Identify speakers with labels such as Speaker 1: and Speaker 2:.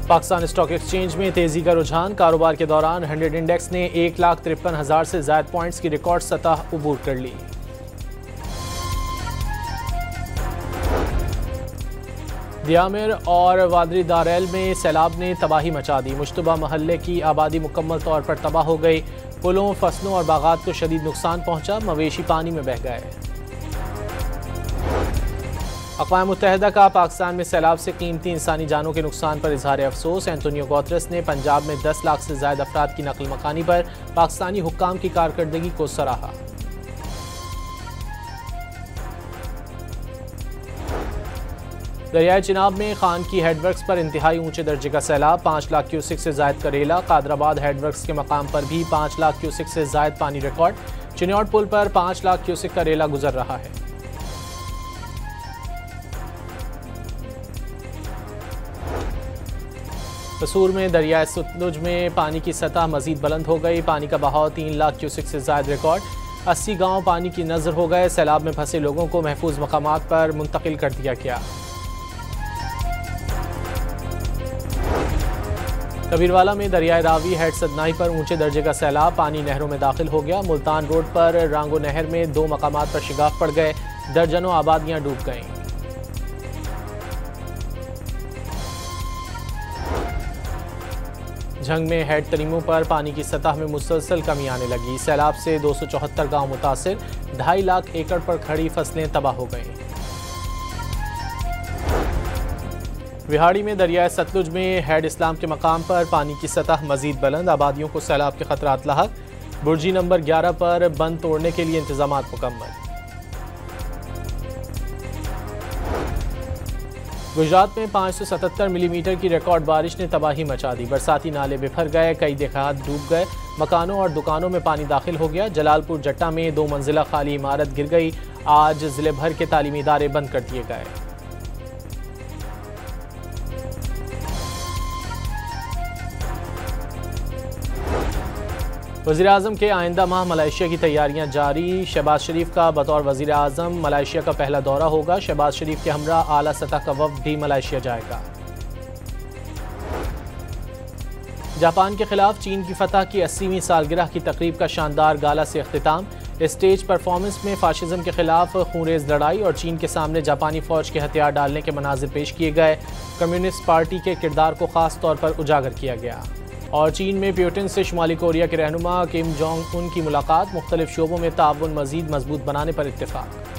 Speaker 1: Pakistan stock exchange में तेजी का रुझान। कारोबार के दौरान 100 इंडेक्स ने 1,53,000 से ज्यादा पॉइंट्स की रिकॉर्ड सतह अबूर कर ली। दियामिर और वादरी दारेल में सैलाब ने तबाही मचा दी। मुश्तबा महल्ले की आबादी मुकम्मल तौर पर तबाह हो गई। पुलों, फसलों और बागात को शदीद नुकसान पहुंचा। मवेशी पानी में बह गए। अक़वाम मुत्तहिदा का पाकिस्तान में सैलाब से कीमती इंसानी जानों के नुकसान पर इजहार अफसोस। एंटोनियो गुतेरेस ने पंजाब में 10 लाख से ज्यादा अफराद की नकल मकानी पर पाकिस्तानी हुक्काम की कारकर्दगी को सराहा। दरियाए चिनाब में खान की हेडवर्क्स पर इंतहाई ऊंचे दर्जे का सैलाब। 5 लाख क्यूसिक से जायद करेला। कादराबाद हेडवर्क्स के मकाम पर भी 5 लाख क्यूसिक से जायद पानी रिकॉर्ड। चिन्यौट पुल पर 5 लाख क्यूसिक का रेला गुजर रहा है। कसूर में दरियाए सतलुज में पानी की सतह मजीद बुलंद हो गई। पानी का बहाव 3 लाख क्यूसिक से जायद रिकॉर्ड। 80 गांव पानी की नजर हो गए। सैलाब में फंसे लोगों को महफूज मकामात पर मुंतकिल कर दिया गया। कबीरवाला में दरियाए रावी हेड सदनाई पर ऊंचे दर्जे का सैलाब। पानी नहरों में दाखिल हो गया। मुल्तान रोड पर रांगो नहर में 2 मकामात पर शिगाफ पड़ गए। दर्जनों आबादियां डूब गईं। झंग में हेड तरीमों पर पानी की सतह में मुसलसल कमी आने लगी। सैलाब से 274 गांव मुतासिर। 2.5 लाख एकड़ पर खड़ी फसलें तबाह हो गईं। विहाड़ी में दरियाए सतलुज में हेड इस्लाम के मकाम पर पानी की सतह मजीद बुलंद। आबादियों को सैलाब के खतरात लाहक। बुर्जी नंबर 11 पर बंद तोड़ने के लिए इंतजामात मुकम्मल। गुजरात में 577 मिलीमीटर की रिकॉर्ड बारिश ने तबाही मचा दी। बरसाती नाले बिफर गए। कई देहात डूब गए। मकानों और दुकानों में पानी दाखिल हो गया। जलालपुर जट्टा में 2 मंजिला खाली इमारत गिर गई। आज जिले भर के तालीमी इदारे बंद कर दिए गए। वज़ीर आज़म के आइंदा माह मलेशिया की तैयारियां जारी। शहबाज शरीफ का बतौर वज़ीर आज़म मलेशिया का पहला दौरा होगा। शहबाज शरीफ के हमरा आला सतह का वफ़द भी मलेशिया जाएगा। जापान के खिलाफ चीन की फतह की 80वीं सालगिरह की तकरीब का शानदार गाला से अख्तिताम। स्टेज परफॉर्मेंस में फाशिज्म के खिलाफ खूनरेज लड़ाई और चीन के सामने जापानी फौज के हथियार डालने के मनाजिर पेश किए गए। कम्युनिस्ट पार्टी के किरदार को खास तौर पर उजागर किया गया। और चीन में प्यूटिन से शुमाली कोरिया के रहनुमा किम जोंग उन की मुलाकात। मुख्तलिफ शोबों में ताउन मजीद मजबूत बनाने पर इत्तेफाक।